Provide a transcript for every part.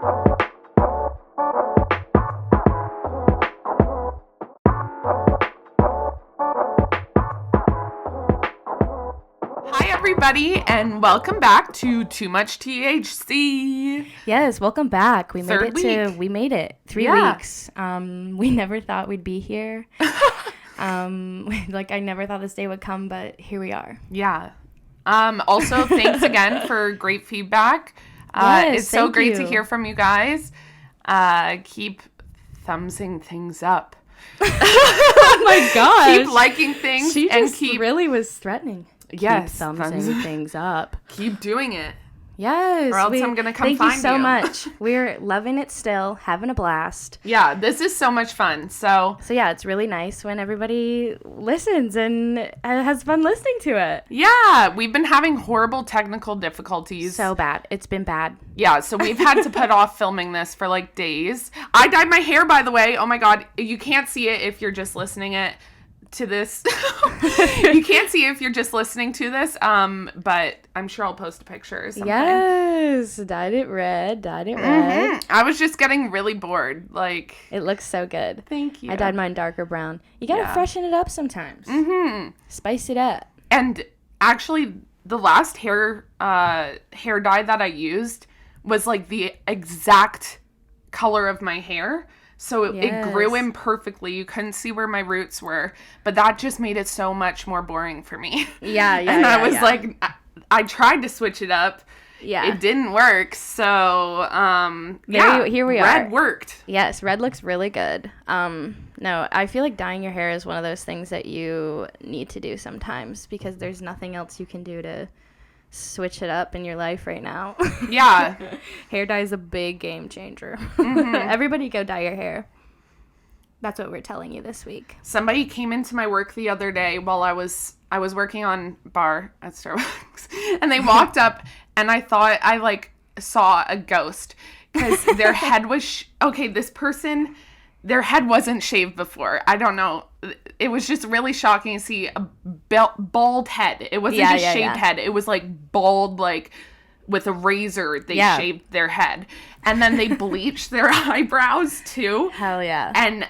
Hi, everybody, and welcome back to Too Much THC. Yes, welcome back. We Third made it 3 weeks. We never thought we'd be here. I never thought this day would come, but here we are. Yeah. Also, thanks again for great feedback. Yes, it's so great to hear from you guys. Keep thumbsing things up. Oh my gosh. Keep liking things. She and just keep really was threatening. Yes, Keep thumbsing things up. Keep doing it. Yes. Or else I'm going to come find you. Thank you so much. We're loving it still, having a blast. Yeah, this is so much fun. So yeah, it's really nice when everybody listens and has fun listening to it. Yeah, we've been having horrible technical difficulties. So bad. It's been bad. Yeah, so we've had to put off filming this for like days. I dyed my hair, by the way. Oh my God. You can't see it if you're just listening to this. You can't see if you're just listening to this, but I'm sure I'll post a picture or something. Yes, dyed it red. I was just getting really bored. Like, it looks so good. Thank you. I dyed mine darker brown. You gotta freshen it up sometimes. Spice it up. And actually, the last hair dye that I used was like the exact color of my hair. So it grew in perfectly. You couldn't see where my roots were. But that just made it so much more boring for me. Yeah. And I was like, I tried to switch it up. Yeah. It didn't work. So, here we are. Red worked. Yes, red looks really good. No, I feel like dyeing your hair is one of those things that you need to do sometimes because there's nothing else you can do to switch it up in your life right now. Yeah. Hair dye is a big game changer. Everybody go dye your hair. That's what we're telling you this week. Somebody came into my work the other day while I was working on bar at Starbucks, and they walked up and I thought I like saw a ghost because their head was this person, their head wasn't shaved before. I don't know. It was just really shocking to see a bald head. It wasn't a shaved head. It was like bald, like with a razor. They shaved their head. And then they bleached their eyebrows too. Hell yeah. And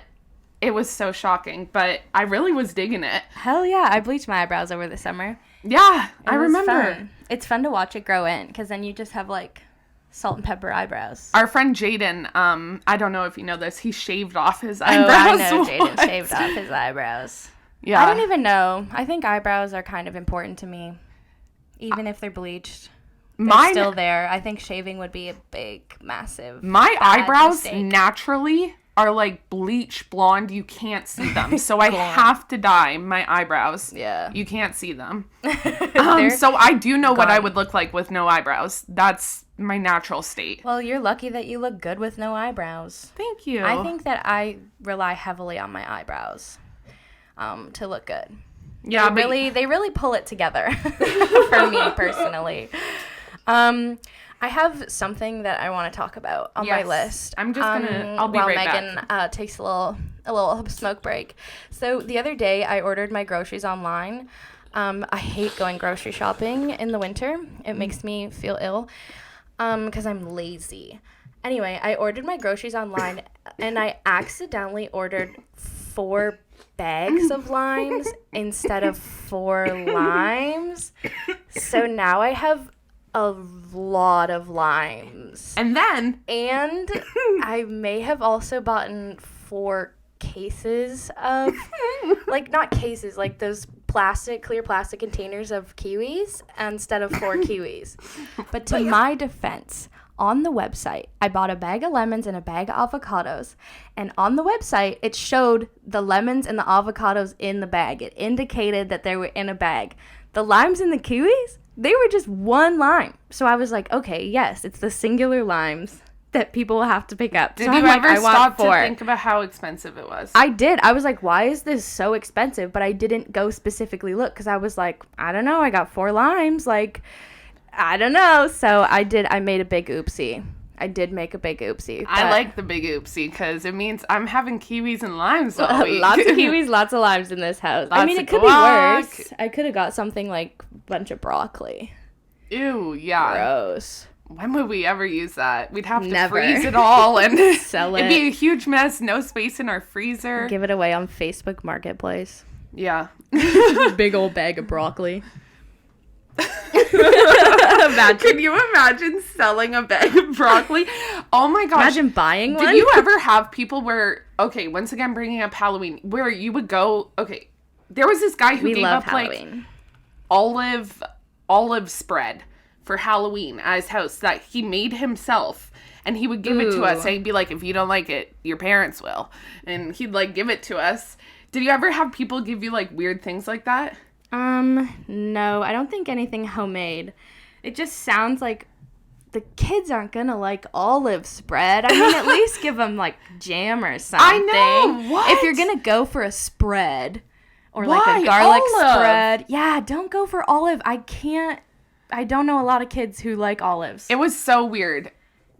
it was so shocking, but I really was digging it. Hell yeah. I bleached my eyebrows over the summer. Yeah, I remember. Fun. It's fun to watch it grow in because then you just have like salt and pepper eyebrows. Our friend Jaden, I don't know if you know this, he shaved off his eyebrows. I know Jaden shaved off his eyebrows. Yeah. I don't even know. I think eyebrows are kind of important to me, even if they're bleached. They're still there. I think shaving would be a big, massive eyebrows mistake. Naturally are like bleach blonde. You can't see them. So I have to dye my eyebrows. Yeah. You can't see them. So I do know what I would look like with no eyebrows. That's my natural state. Well, you're lucky that you look good with no eyebrows. Thank you. I think that I rely heavily on my eyebrows to look good. Yeah, they really pull it together for me personally. I have something that I want to talk about on my list. I'm just I'll be right Megan, back. Takes a little smoke break. So the other day I ordered my groceries online. I hate going grocery shopping in the winter. It makes me feel ill because I'm lazy. Anyway, I ordered my groceries online and I accidentally ordered 4 bags of limes instead of 4 limes. So now I have a lot of limes. And I may have also bought 4 cases of, like, not cases, like those clear plastic containers of kiwis instead of 4 kiwis. But to my defense, on the website, I bought a bag of lemons and a bag of avocados. And on the website, it showed the lemons and the avocados in the bag. It indicated that they were in a bag. The limes and the kiwis, they were just 1 lime. So I was like, okay, yes, it's the singular limes that people will have to pick up. Did so you ever stop to 4. think about how expensive it was? I did. I was like, why is this so expensive? But I didn't go specifically look because I was like, I don't know. I got 4 limes. Like, I don't know. So I made a big oopsie. I did make a big oopsie. I like the big oopsie because it means I'm having kiwis and limes all week. Lots of kiwis, lots of limes in this house. Lots I mean, it could be worse. I could have got something like a bunch of broccoli. Ew, yeah. Gross. when would we ever use that? We'd have to Never. freeze it all and Sell it'd it. be a huge mess. No space in our freezer. Give it away on Facebook Marketplace. Yeah. Big old bag of broccoli. Can you imagine selling a bag of broccoli? Oh my gosh. Imagine buying one. Did you ever have people where, okay, once again, bringing up Halloween, where you would go, okay, there was this guy who gave up Halloween. like olive spread for Halloween at his house that he made himself. And he would give it to us. And he'd be like, if you don't like it, your parents will. And he'd like give it to us. Did you ever have people give you like weird things like that? No, I don't think anything homemade. It just sounds like the kids aren't gonna like olive spread. I mean, at least give them like jam or something. I know. What? If you're gonna go for a spread or Why? like a garlic Olive? spread, yeah, don't go for olive. I don't know a lot of kids who like olives. It was so weird.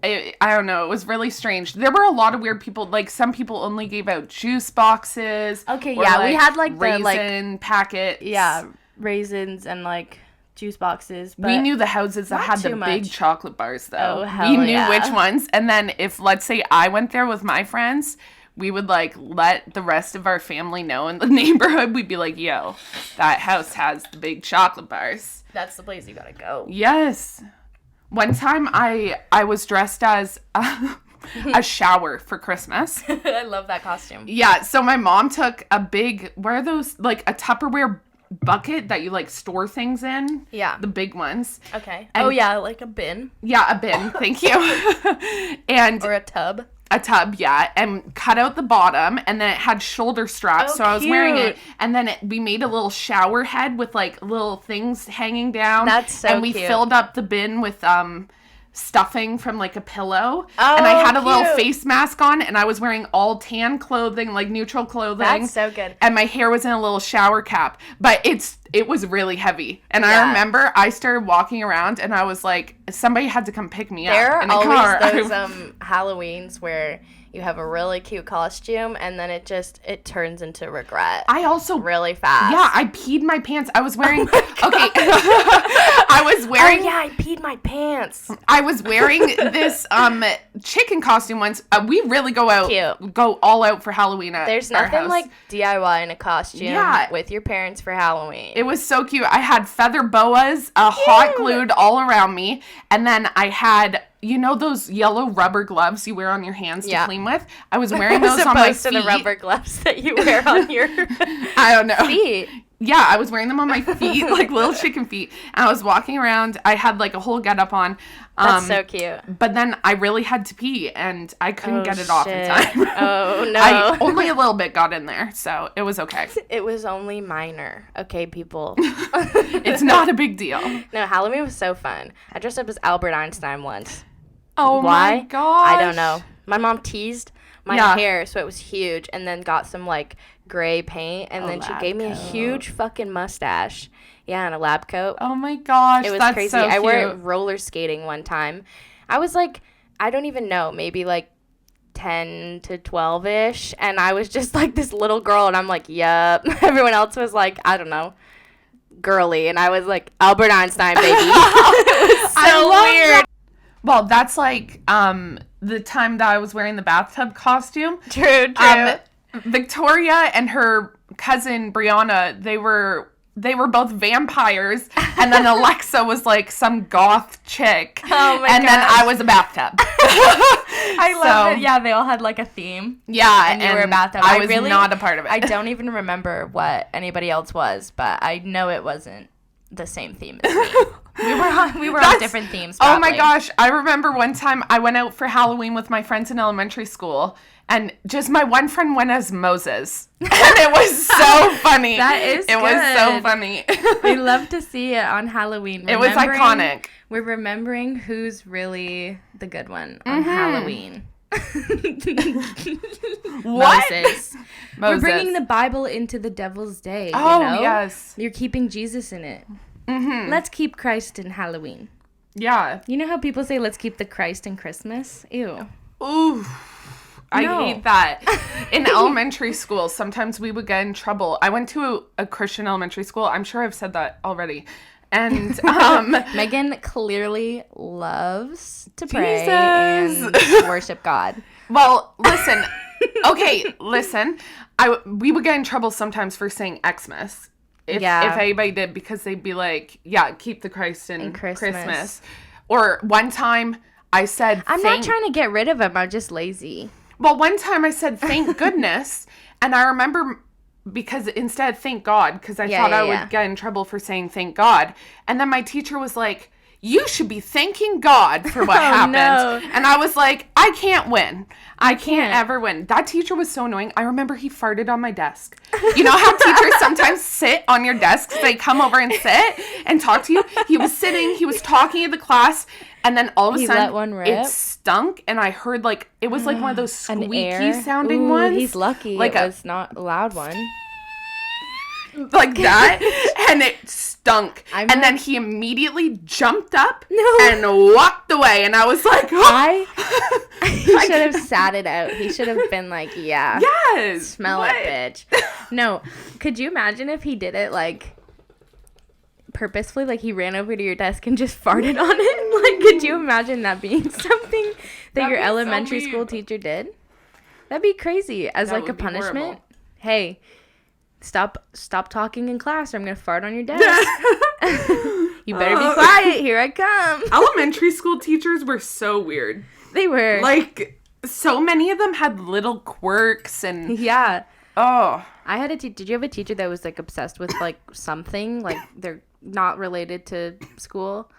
I don't know. It was really strange. There were a lot of weird people. Like, some people only gave out juice boxes. Okay, or, yeah, we had, like, the, raisin packets. Yeah, raisins and like juice boxes. But we knew the houses that not had the too big much. chocolate bars, though. Oh, hell we knew yeah. which ones. And then if, let's say, I went there with my friends, we would, like, let the rest of our family know in the neighborhood. We'd be like, yo, that house has the big chocolate bars. that's the place you gotta go. Yes. One time I was dressed as a shower for Christmas. I love that costume. Yeah, so my mom took a big, where are those, like a Tupperware bucket that you like store things in? Yeah. The big ones. Okay. And- oh yeah, like a bin Yeah, a bin, thank you. And or a tub. a tub, yeah, and cut out the bottom, and then it had shoulder straps, Oh, so I was wearing it, cute. and then we made a little shower head with, like, little things hanging down. That's so And we cute. filled up the bin with, stuffing from, like, a pillow, and I had a little cute. face mask on, and I was wearing all tan clothing, like, neutral clothing. That's so good. And my hair was in a little shower cap, but it was really heavy, and I Yeah. remember I started walking around, and I was like, somebody had to come pick me There up in are a car. always those Halloweens where you have a really cute costume and then it turns into regret. I also really fast. Yeah, I peed my pants. I was wearing okay. I was wearing Oh yeah, I peed my pants. I was wearing this chicken costume once. We really go all out for Halloween at There's our nothing house. like DIY in a costume Yeah. with your parents for Halloween. It was so cute. I had feather boas, hot glued all around me, and then I had, you know, those yellow rubber gloves you wear on your hands to Yeah. clean with? I was wearing those As on my opposed feet. to the rubber gloves that you wear on your I don't know. feet. Yeah, I was wearing them on my feet, like little chicken feet. And I was walking around. I had like a whole getup on. That's so cute. But then I really had to pee, and I couldn't get it off in shit. time. Oh, no. I only a little bit got in there, so it was okay. It was only minor. Okay, people. It's not a big deal. No, Halloween was so fun. I dressed up as Albert Einstein once. Oh Why? my gosh. I don't know. My mom teased my Yeah. hair so it was huge and then got some like gray paint and then she lab gave me a coat. huge fucking mustache. Yeah, and a lab coat. Oh my gosh, It was that's crazy. so I wore cute. it roller skating one time. I was like, I don't even know, maybe like 10 to 12-ish. And I was just like this little girl. And I'm like, yup. Everyone else was like, I don't know, girly. And I was like, Albert Einstein, baby. It was I so love weird. that. Well, that's like the time that I was wearing the bathtub costume. True. Victoria and her cousin Brianna, they were both vampires, and then Alexa was like some goth chick. Oh my And then gosh. I was a bathtub. I love So- it. Yeah, they all had like a theme. Yeah, And you were a bathtub. I I was really- not a part of it. I don't even remember what anybody else was, but I know it wasn't the same theme as me. We were on That's- different themes. Oh my probably. gosh, I remember one time I went out for Halloween with my friends in elementary school, and just my one friend went as Moses. And it was so funny. That is It was so good. funny. We love to see it on Halloween. It was iconic. We're remembering who's really the good one on Halloween. What? Moses. We're Moses. bringing the Bible into the devil's day. Oh, you know? yes. You're keeping Jesus in it. Let's keep Christ in Halloween. Yeah. You know how people say, let's keep the Christ in Christmas? Ew. Ooh. I No. hate that. In elementary school, sometimes we would get in trouble. I went to a Christian elementary school. I'm sure I've said that already. And Megan clearly loves to pray Jesus. and worship God. Well, listen. Okay, listen. We would get in trouble sometimes for saying Xmas. If anybody did, because they'd be like, yeah, keep the Christ in Christmas. Or one time I said, I'm not trying to get rid of him. I'm just lazy. Well, one time I said, thank goodness. And I remember, because instead, thank God, because I thought I would get in trouble for saying thank God. And then my teacher was like, you should be thanking God for what happened. No. And I was like, I can't win. I can't ever win. That teacher was so annoying. I remember he farted on my desk. You know how teachers sometimes sit on your desk? They come over and sit and talk to you. He was sitting, he was talking to the class, and then all of a sudden, let one rip. It stunk, and I heard, like, it was like one of those squeaky sounding ones. He's lucky like it was not a loud one. Like that, and it stunk. And then he immediately jumped up and walked away, and I was like, oh. He should have sat it out. He should have been like, yes, smell it, bitch. No, could you imagine if he did it, like, purposefully, like he ran over to your desk and just farted on it? Like, could you imagine that being something that your elementary school teacher did? That'd be crazy. As like a punishment. Horrible. Hey, stop talking in class or I'm gonna fart on your desk. You better be quiet. Here I come. Elementary school teachers were so weird. They were. Like, so many of them had little quirks and... Yeah. Oh. I had did you have a teacher that was, like, obsessed with, like, something? Like, they're not related to school?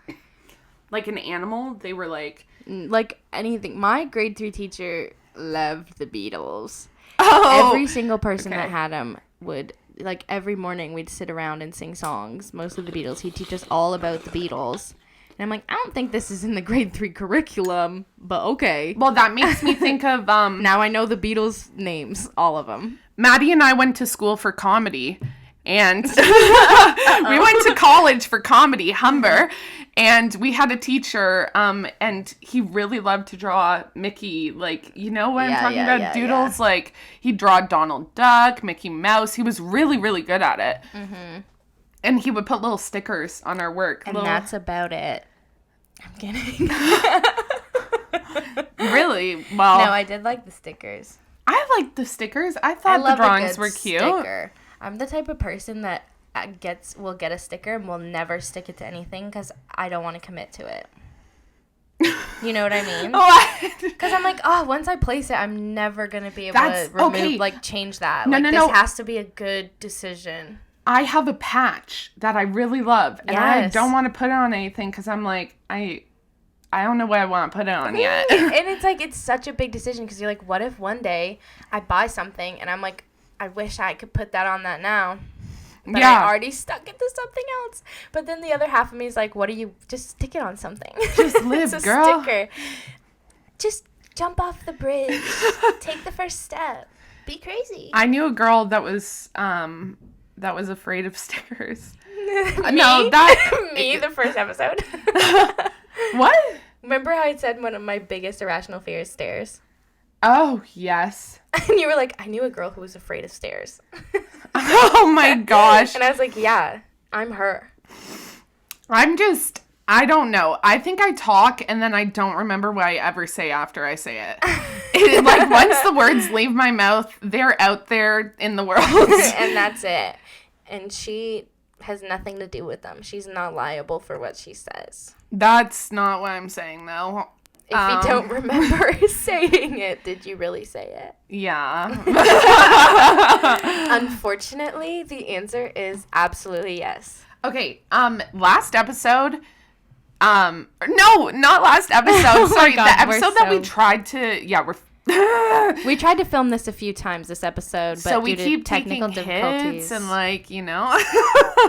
Like an animal? They were, like... Like, anything. My grade 3 teacher loved the Beatles. Oh! Every single person that had him would... Like, every morning we'd sit around and sing songs, mostly the Beatles. He'd teach us all about the Beatles. And I'm like, I don't think this is in the grade 3 curriculum, but okay. Well, that makes me think of... now I know the Beatles' names, all of them. Maddie and I went to school for comedy, and we went to college for comedy, Humber, and we had a teacher, and he really loved to draw Mickey, like, you know what I'm talking about? Doodles, like, he'd draw Donald Duck, Mickey Mouse. He was really, really good at it. Mm-hmm. And he would put little stickers on our work. And that's about it. I'm kidding. Really? Well, no, I did like the stickers. I liked the stickers. I thought the drawings were cute. Sticker. I'm the type of person that will get a sticker and will never stick it to anything because I don't want to commit to it. You know what I mean? Because I'm like, once I place it, I'm never going to be able to remove, like, change that. No. This has to be a good decision. I have a patch that I really love, and I don't want to put it on anything because I'm like, I don't know what I want to put it on yet. And it's like, it's such a big decision because you're like, what if one day I buy something and I'm like, I wish I could put that on that now. But I already stuck it to something else. But then the other half of me is like, just stick it on something. Just live, it's a girl. Sticker. Just jump off the bridge. Take the first step. Be crazy. I knew a girl that was afraid of stickers. Me? No, me, the first episode. What? Remember how I said one of my biggest irrational fears, stairs? Oh, yes. And you were like, I knew a girl who was afraid of stairs. Oh, my gosh. And I was like, yeah, I'm her. I don't know. I think I talk and then I don't remember what I ever say after I say it. Like, once the words leave my mouth, they're out there in the world. And that's it. And she has nothing to do with them. She's not liable for what she says. That's not what I'm saying, though. If you don't remember saying it, did you really say it? Yeah. Unfortunately, the answer is absolutely yes. Okay, last episode... no, not last episode. Sorry, God, the episode that we tried to... we tried to film this a few times this episode, but so we due keep to technical taking difficulties hits and, like, you know.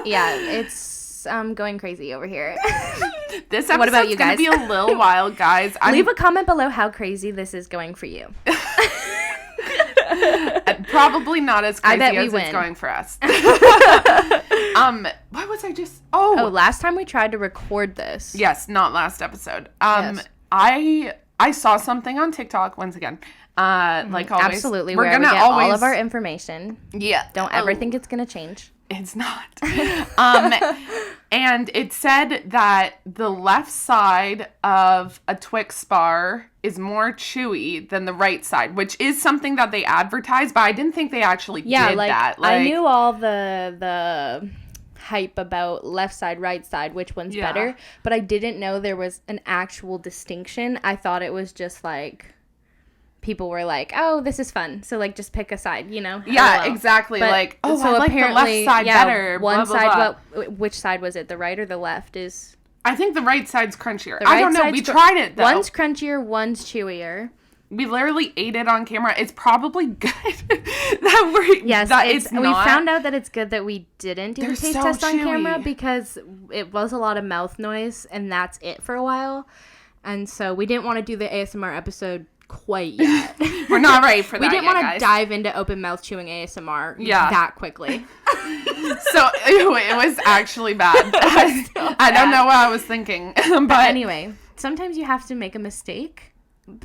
Yeah, it's going crazy over here. This episode's going to be a little wild, guys. Leave a comment below how crazy this is going for you. Probably not as crazy as win. It's going for us. What was I just... Oh, last time we tried to record this. Yes, not last episode. Yes. I saw something on TikTok once again. Like always. Absolutely. We're where gonna we get always all of our information. Yeah. Don't ever think it's gonna change. It's not. And it said that the left side of a Twix bar is more chewy than the right side, which is something that they advertise, but I didn't think they actually did that. I knew all the hype about left side, right side, which one's better, but I didn't know there was an actual distinction. I thought it was just like people were like, oh, this is fun, so like just pick a side, you know? Yeah, exactly. But, like, oh, so I like the left side better. One blah, side, blah, blah. Which side was it? The right or the left is? I think the right side's crunchier. I don't know. We tried it, though. One's crunchier, one's chewier. We literally ate it on camera. It's probably good we found out that it's good that we didn't do the taste test on camera because it was a lot of mouth noise, and that's it for a while. And so we didn't want to do the ASMR episode quite yet. We're not ready for that. We didn't want to dive into open mouth chewing ASMR that quickly. So it was actually bad. I don't know what I was thinking. But anyway, sometimes you have to make a mistake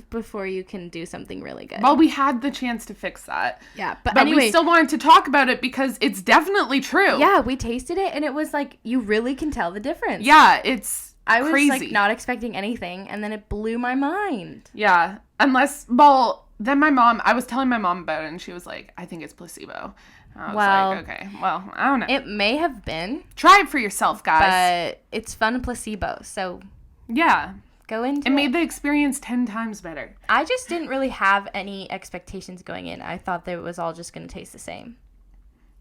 before you can do something really good. Well, we had the chance to fix that. Yeah, but anyway, we still wanted to talk about it because it's definitely true. Yeah, we tasted it and it was like, you really can tell the difference. Yeah, it's I was crazy. Like not expecting anything, and then it blew my mind. Yeah, then I was telling my mom about it, and she was like, I think it's placebo. I was like, okay, well, I don't know. It may have been. Try it for yourself, guys. But it's fun placebo, so yeah. Go into it. It made the experience 10 times better. I just didn't really have any expectations going in. I thought that it was all just going to taste the same.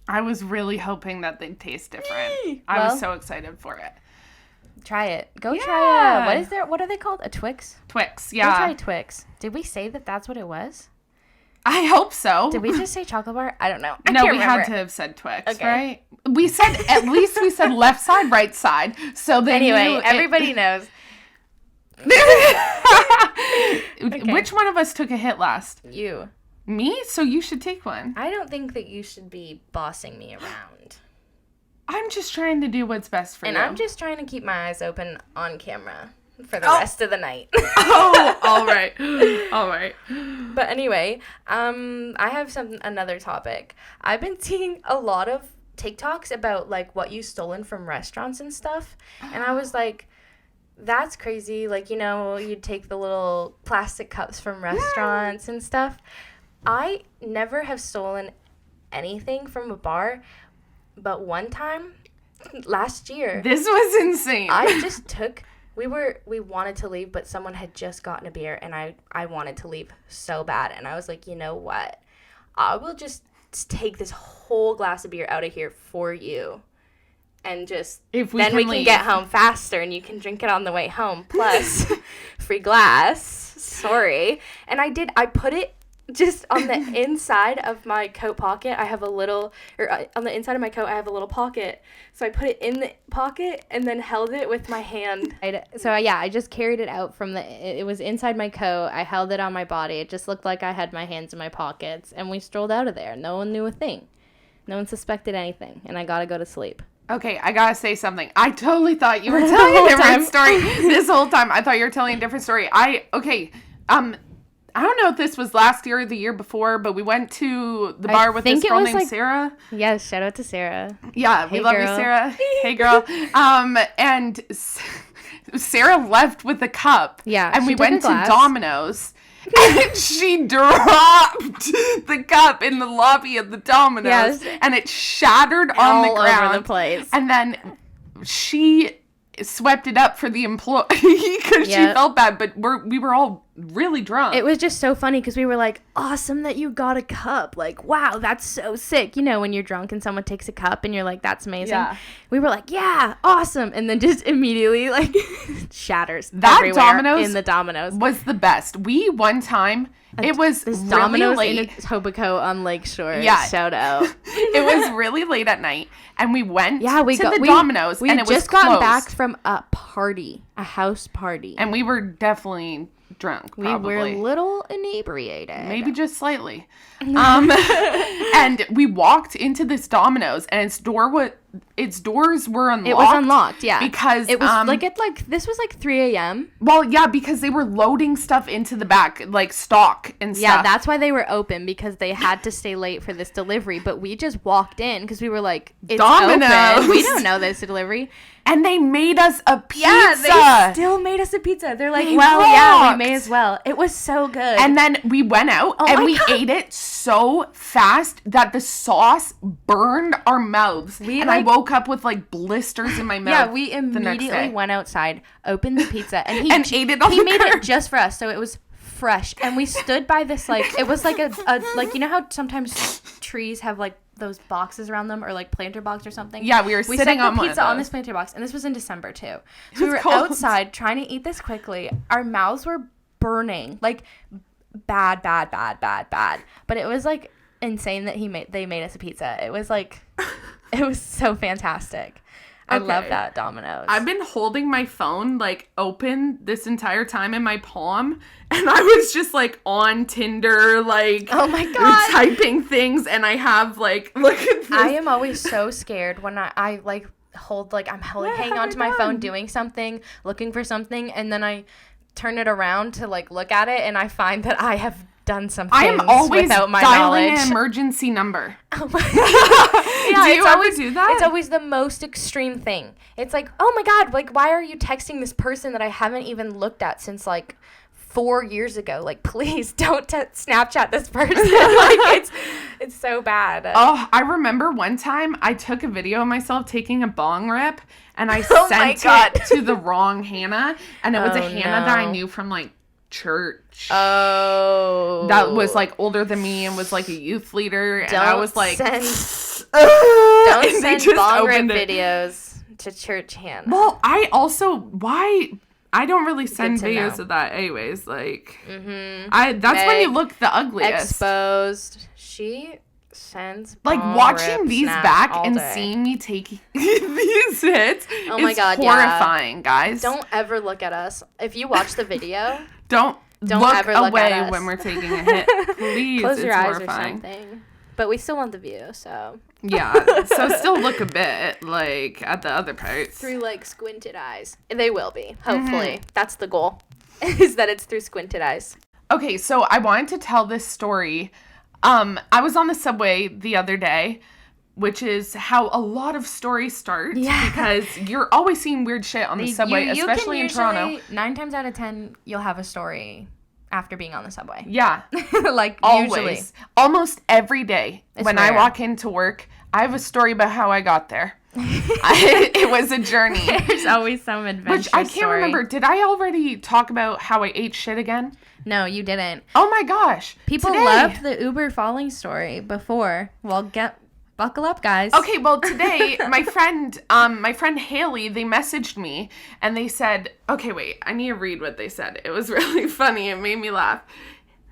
I was really hoping that they'd taste different. I was so excited for it. Try it. Go try what are they called? A Twix? Twix, yeah. Go try Twix. Did we say that that's what it was? I hope so. Did we just say chocolate bar? I don't know. We had to have said Twix, right? We said, at least we said left side, right side. So then everybody knows. Which one of us took a hit last? You. Me? So you should take one. I don't think that you should be bossing me around. I'm just trying to do what's best for you. And I'm just trying to keep my eyes open on camera for the rest of the night. Oh, all right. All right. But anyway, I have another topic. I've been seeing a lot of TikToks about like what you've stolen from restaurants and stuff. And I was like, that's crazy. Like, you know, you'd take the little plastic cups from restaurants and stuff. I never have stolen anything from a bar. But one time, last year... This was insane. I just we wanted to leave, but someone had just gotten a beer, and I wanted to leave so bad. And I was like, you know what? I will just take this whole glass of beer out of here for you. And just... we can get home faster, and you can drink it on the way home. Plus, free glass. Sorry. And I did. I put it... just on the inside of my coat pocket, I have a little, on the inside of my coat, I have a little pocket. So I put it in the pocket and then held it with my hand. So yeah, I just carried it out it was inside my coat. I held it on my body. It just looked like I had my hands in my pockets. And we strolled out of there. No one knew a thing. No one suspected anything. And I got to go to sleep. Okay, I gotta say something. I totally thought you were telling a different story. This whole time, I thought you were telling a different story. I don't know if this was last year or the year before, but we went to the bar with this girl named Sarah. Yes, shout out to Sarah. Yeah, we love you, Sarah. Hey, girl. And Sarah left with a cup. Yeah, and we went to Domino's. And she dropped the cup in the lobby of the Domino's. Yes. And it shattered on the ground. All over the place. And then she swept it up for the employee because she felt bad, but we were all really drunk. It was just so funny because we were like, awesome that you got a cup. Like, wow, that's so sick. You know, when you're drunk and someone takes a cup and you're like, that's amazing. Yeah. We were like, yeah, awesome. And then just immediately like shatters Domino's in the Domino's. Was the best. We one time... It was this really Domino's late. in Etobicoke on Lakeshore. Yeah. Shout out. It was really late at night, and we went to the Domino's, and it was just gotten back from a party, a house party. And we were definitely drunk, probably. We were a little inebriated. Maybe just slightly. And we walked into this Domino's, and its door its doors were unlocked. It was unlocked, yeah. Because it was this was like 3 a.m. Well, yeah, because they were loading stuff into the back, like stock and stuff. Yeah, that's why they were open, because they had to stay late for this delivery. But we just walked in because we were like, it's Domino's. open. We don't know this delivery. And they made us a pizza. Yeah, they still made us a pizza. They're like, well, rocked. yeah, we may as well. It was so good. And then we went out and we ate it so fast that the sauce burned our mouths. I woke up with like blisters in my mouth. Yeah, we immediately went outside, opened the pizza, and he ate it on the curb. He made it just for us, so it was fresh. And we stood by this, like, it was like a like, you know how sometimes trees have like those boxes around them, or like planter box or something? Yeah, we sitting on one of pizza on this planter box, and this was in December too. So we were cold. outside trying to eat this quickly. Our mouths were burning, like bad. But it was like insane that they made us a pizza. It was like, it was so fantastic. I love that Domino's. I've been holding my phone like open this entire time in my palm, and I was just like on Tinder, like, oh my God, typing things, and I have like, look at this. I am always so scared when I like hanging onto my phone doing something, looking for something, and then I turn it around to like look at it, and I find that I have done something. I am always without my dialing knowledge. an emergency number. Oh my God. Yeah, do you ever do that? It's always the most extreme thing. It's like, oh my God, like, why are you texting this person that I haven't even looked at since like 4 years ago? Like, please don't Snapchat this person. Like, it's so bad. Oh, I remember one time I took a video of myself taking a bong rip, and I sent it to the wrong Hannah, and it was a Hannah that I knew from like church. Oh. That was like older than me and was like a youth leader, and I was like, don't send bong rip videos to church Hannah. Well, I don't really send videos of that anyways, like, that's when you look the ugliest. Exposed. She sends like watching these back and seeing me taking these hits. Oh my God, horrifying, guys. Don't ever look at us. If you watch the video, don't look ever away when we're taking a hit. Please, close your eyes horrifying. or something. But we still want the view, so. Yeah, so still look a bit like at the other parts. Through like squinted eyes. They will be, hopefully. That's the goal, is that it's through squinted eyes. Okay, so I wanted to tell this story. I was on the subway the other day, which is how a lot of stories start. Yeah. Because you're always seeing weird shit on the subway, especially in Toronto. 9 times out of 10, you'll have a story after being on the subway. Yeah. Like, always. Usually. Almost every day. It's when rare. I walk into work, I have a story about how I got there. It was a journey. There's always some adventure Which I can't remember. Did I already talk about how I ate shit again? No, you didn't. Oh my gosh. People loved the Uber falling story before. Well, buckle up, guys. Okay, well, today, my friend Haley, they messaged me, and they said, okay, wait, I need to read what they said. It was really funny. It made me laugh.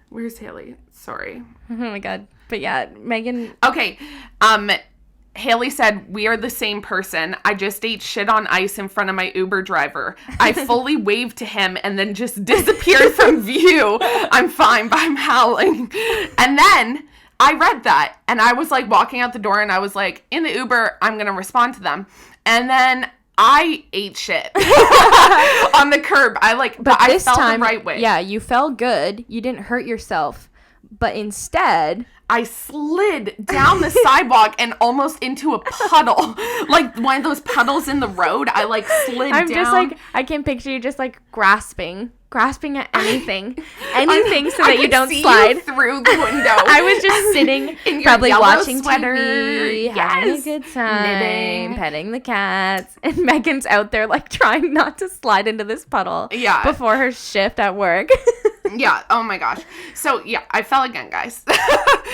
Where's Haley? Sorry. Oh my God. But yeah, Megan. Okay, Haley said, we are the same person. I just ate shit on ice in front of my Uber driver. I fully waved to him and then just disappeared from view. I'm fine, but I'm howling. And then I read that, and I was like walking out the door, and I was like, in the Uber, I'm going to respond to them. And then I ate shit on the curb. But I felt the right way. Yeah, you felt good. You didn't hurt yourself. But instead, I slid down the sidewalk and almost into a puddle. Like one of those puddles in the road. I slid down. I'm just like, I can picture you just grasping at anything. Anything so that you don't slide. You through the window. I was just sitting, in probably watching sweater. TV, having a good time, knitting, petting the cats. And Megan's out there trying not to slide into this puddle before her shift at work. Yeah. Oh my gosh. So yeah, I fell again, guys. But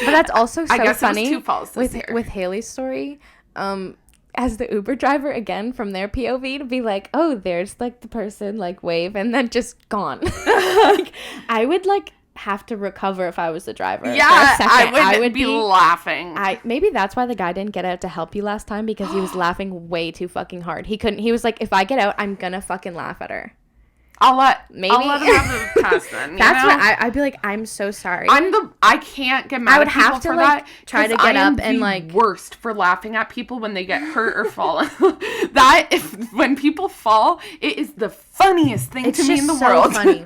that's also so I guess funny it was 2 falls this year. With Haley's story. As the Uber driver, again, from their POV, to be like, oh, there's the person wave and then just gone. I would have to recover if I was the driver. Yeah, for a second. I would be laughing. Maybe that's why the guy didn't get out to help you last time, because he was laughing way too fucking hard. He couldn't. He was like, if I get out, I'm gonna fucking laugh at her. I'll let Maybe. I'll let him have the pass then. That's you know? what I'd be like, I'm so sorry. I can't get mad I would at people have to for like that. try to 'Cause get I am up and the like worst for laughing at people when they get hurt or fall. When people fall, it is the funniest thing to me in the world. Funny.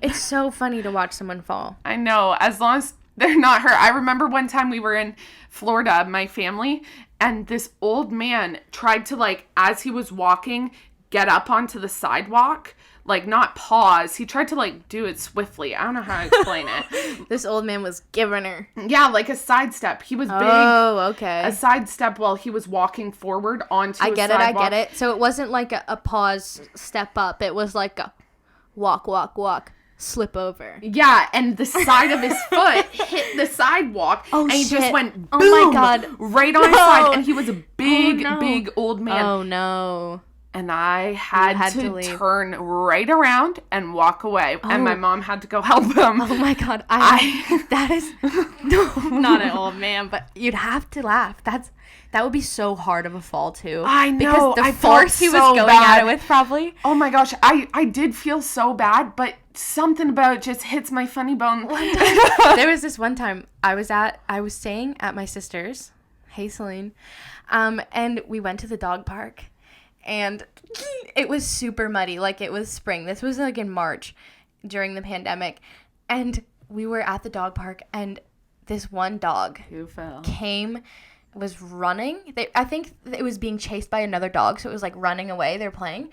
It's so funny to watch someone fall. I know, as long as they're not hurt. I remember one time we were in Florida, my family, and this old man tried to, like, as he was walking, get up onto the sidewalk, like, not pause. He tried to, like, do it swiftly. I don't know how to explain it. This old man was giving her. Yeah, like a sidestep. He was big. Oh, okay. A sidestep while he was walking forward onto a sidewalk. I get it. So it wasn't like a pause, step up. It was like a walk, slip over. Yeah, and the side of his foot hit the sidewalk, and he just went boom, oh my God, right on his side, and he was a big old man. Oh no. And I had to turn right around and walk away, and my mom had to go help him. Oh my God, that is no, not an old man, but you'd have to laugh. That would be so hard of a fall too. I know. Because the I force he was so going bad. at it with, probably. Oh my gosh, I did feel so bad, but something about it just hits my funny bone. There was this one time I was staying at my sister's. Hey, Celine. And we went to the dog park, and it was super muddy. Like, it was spring. This was like in March during the pandemic, and we were at the dog park, and this one dog was running. I think it was being chased by another dog, so it was like running away. They're playing.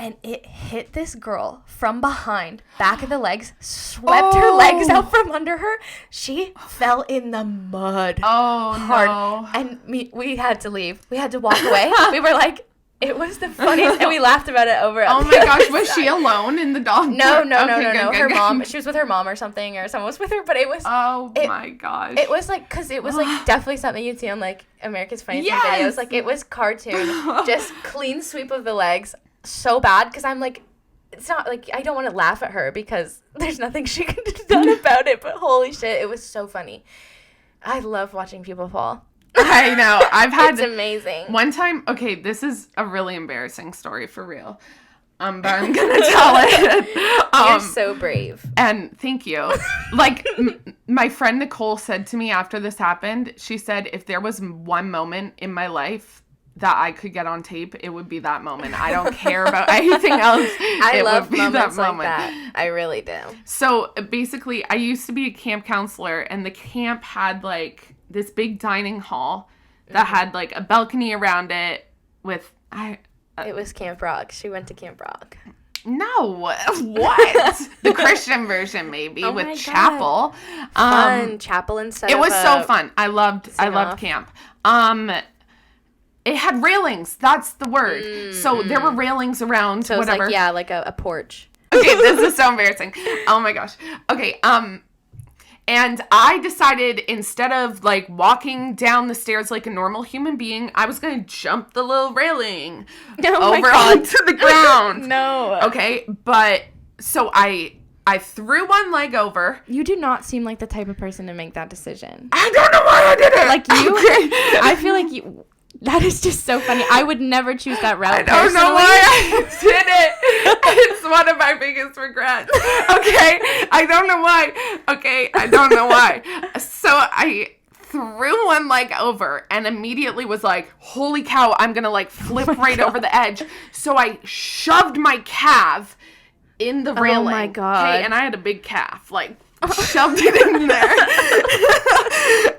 And it hit this girl from behind, back of the legs, swept her legs out from under her. She fell in the mud. Oh, hard. No. And we had to leave. We had to walk away. We were like, it was the funniest, and we laughed about it over. Oh my gosh, was she alone in the dog No. park? Her mom, she was with her mom or something, or someone was with her, but it was. Oh my gosh. It was like, because it was like definitely something you'd see on like America's Funniest Videos. Like, it was cartoon, just clean sweep of the legs. So bad, because I'm like, it's not like I don't want to laugh at her because there's nothing she could have done about it, but holy shit, it was so funny. I love watching people fall. I know. I've had it's amazing. One time, okay, this is a really embarrassing story for real. But I'm gonna tell it. You're so brave. And thank you. Like, my friend Nicole said to me after this happened, she said, if there was one moment in my life that I could get on tape, it would be that moment. I don't care about anything else. I love moments like that. I really do. So basically, I used to be a camp counselor, and the camp had like this big dining hall that had like a balcony around it with it was Camp Rock. She went to Camp Rock. No, what? The Christian version, maybe, with chapel. Fun chapel instead. It was so fun. I loved camp. It had railings. That's the word. So there were railings around. So it was whatever. like a porch. Okay, this is so embarrassing. Oh my gosh. Okay. And I decided, instead of like walking down the stairs like a normal human being, I was gonna jump the little railing over onto the ground. No. Okay, but so I threw one leg over. You do not seem like the type of person to make that decision. I don't know why I did it. Like you, I feel like you. That is just so funny. I would never choose that route. I don't know why I did it. It's one of my biggest regrets. Okay? I don't know why. Okay? I don't know why. So I threw one leg over and immediately was like, holy cow, I'm going to like flip right over the edge. So I shoved my calf in the railing. Oh my God. Okay? And I had a big calf. Like, shoved it in there.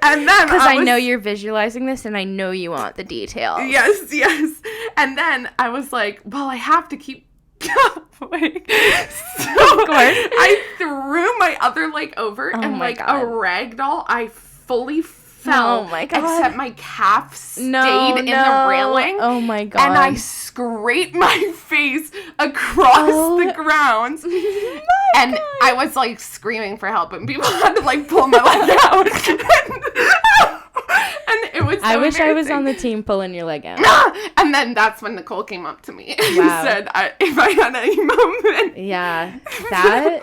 And then because I know you're visualizing this and I know you want the details. Yes. And then I was like, well, I have to keep going. So of course. I threw my other leg over and like God. a rag doll, I fully fell. Oh my God. Except my calf stayed in the railing. Oh my God. And I scraped my face across the ground. And I was like screaming for help, and people had to like pull my leg out. And it was so I wish embarrassing. I was on the team pulling your leg out. And then that's when Nicole came up to me and Wow. said, if I had any moment. Yeah, that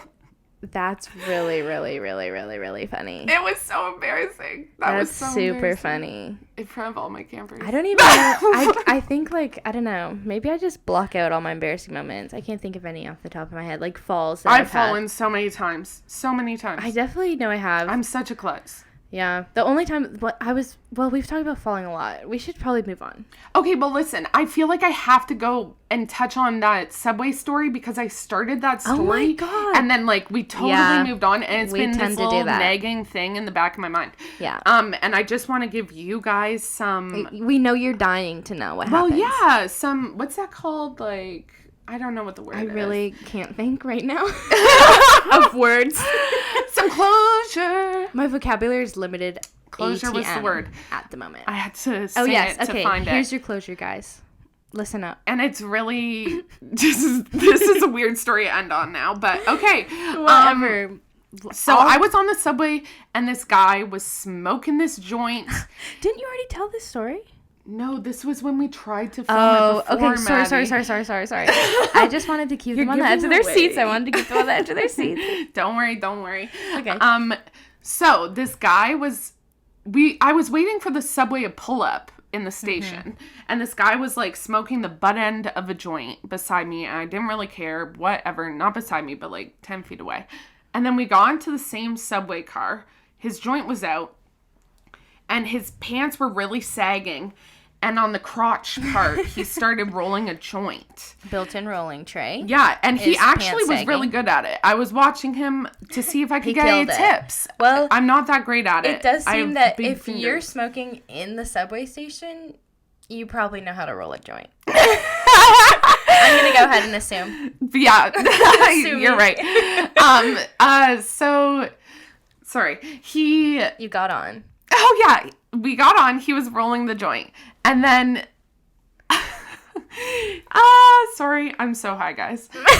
That's really, really, really, really, really funny. It was so embarrassing. Was so super funny. In front of all my campers. I don't even know. I think, like, I don't know. Maybe I just block out all my embarrassing moments. I can't think of any off the top of my head. Like, falls that I've fallen so many times. So many times. I definitely know I have. I'm such a klutz. Yeah. The only time we've talked about falling a lot. We should probably move on. Okay, well, listen, I feel like I have to go and touch on that Subway story because I started that story. Oh my God. And then, like, we totally moved on, and it's been this little that nagging thing in the back of my mind. Yeah. And I just want to give you guys some... We know you're dying to know what happens. Well, yeah, some... What's that called? Like... I don't know what the word is. I really can't think right now of words. Some closure. My vocabulary is limited. Closure was the word. At the moment. I had to say it to find it. Here's your closure, guys. Listen up. And it's really... this is a weird story to end on now, but okay. Whatever. So I was on the subway, and this guy was smoking this joint. Didn't you already tell this story? No, this was when we tried to film it before, okay. Sorry. I just wanted to keep them on the edge of their seats. I wanted to keep them on the edge of their seats. Don't worry. Okay. So this guy was... I was waiting for the subway to pull up in the station, and this guy was, like, smoking the butt end of a joint beside me, and I didn't really care, whatever, not beside me, but, like, 10 feet away. And then we got into the same subway car. His joint was out, and his pants were really sagging. And on the crotch part, he started rolling a joint. Built-in rolling tray. Yeah, and he actually was really good at it. I was watching him to see if I could get any tips. Well, I'm not that great at it. It does seem that if you're smoking in the subway station, you probably know how to roll a joint. I'm going to go ahead and assume. Yeah, you're right. So, sorry. You got on. Oh, yeah. We got on. He was rolling the joint. And then... sorry. I'm so high, guys. She's like,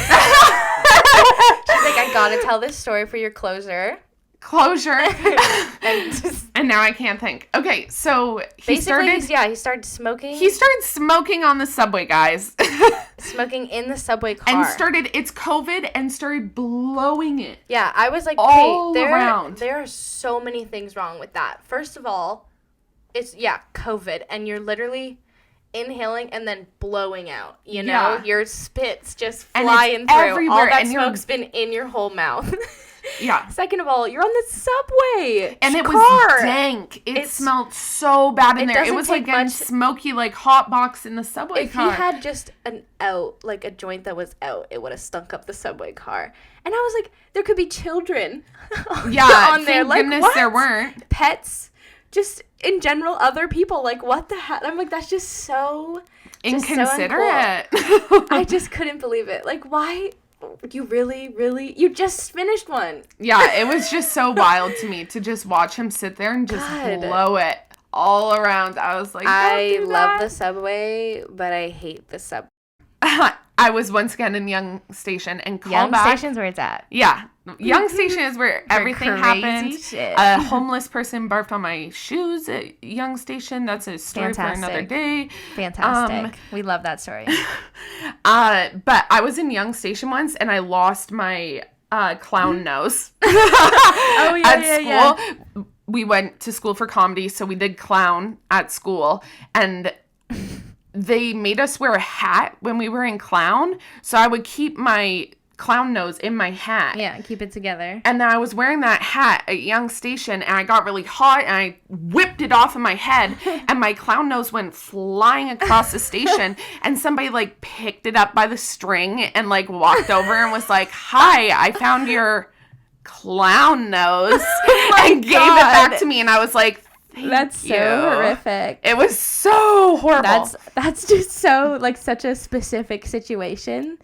I gotta tell this story for your closure. And now I can't think. Okay, so he started smoking. He started smoking on the subway, guys. Smoking in the subway car. And it's COVID, and started blowing it. Yeah, I was like, around. There are so many things wrong with that. First of all, it's, COVID, and you're literally inhaling and then blowing out, you know? Yeah. Your spit's just flying through. Everywhere. All that smoke's been in your whole mouth. Yeah. Second of all, you're on the subway. And it was dank. It smelled so bad in there. It was like getting smoky, like hot box in the subway car. If he had just a joint that was out, it would have stunk up the subway car. And I was like, there could be children on there. Thank goodness there weren't. Pets, just in general, other people. Like, what the heck? I'm like, that's just so inconsiderate. So I just couldn't believe it. Like, why? You really, you just finished one. Yeah, it was just so wild to me to just watch him sit there and just blow it all around. I was like, I love the subway, but I hate the subway. I was once again in Young Station and Young Station's where it's at. Yeah. Young Station is where everything happened. Shit. A homeless person barfed on my shoes at Young Station. That's a story for another day. Fantastic. We love that story. But I was in Young Station once, and I lost my clown nose. At school. We went to school for comedy, so we did clown at school, and they made us wear a hat when we were in clown, so I would keep my clown nose in my hat. Yeah, keep it together. And then I was wearing that hat at Young Station, and I got really hot, and I whipped it off of my head, and my clown nose went flying across the station, and somebody, like, picked it up by the string and, like, walked over and was like, hi, I found your clown nose, and gave it back to me, and I was like, that's so horrific. It was so horrible. That's just so, like, such a specific situation.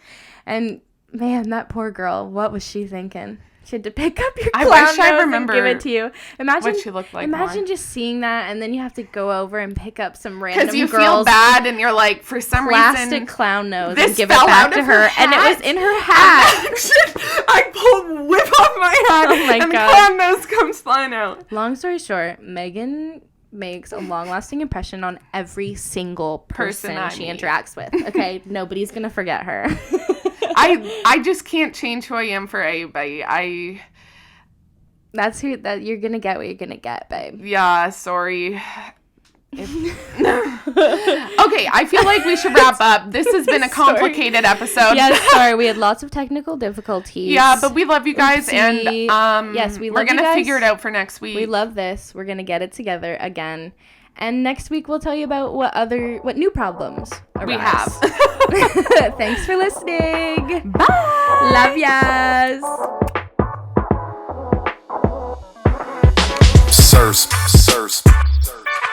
And man, that poor girl, what was she thinking? She had to pick up your clown nose and give it to you. Imagine what she looked like. Imagine just seeing that, and then you have to go over and pick up some random because you feel bad, and you're like, for some plastic reason, clown nose, and give it back to her, and it was in her hat. I whip off my hat, and the clown nose comes flying out. Long story short, Megan makes a long-lasting impression on every single person she interacts with. Okay, nobody's gonna forget her. I just can't change who I am for anybody. That's you're gonna get what you're gonna get, babe. Yeah, sorry. Okay, I feel like we should wrap up. This has been a complicated episode. Yes, sorry, we had lots of technical difficulties. Yeah, but we love you guys, and yes, we're gonna figure it out for next week. We love this. We're gonna get it together again, and next week we'll tell you about what new problems arise. We have. Thanks for listening. Bye. Love yas. Sirs.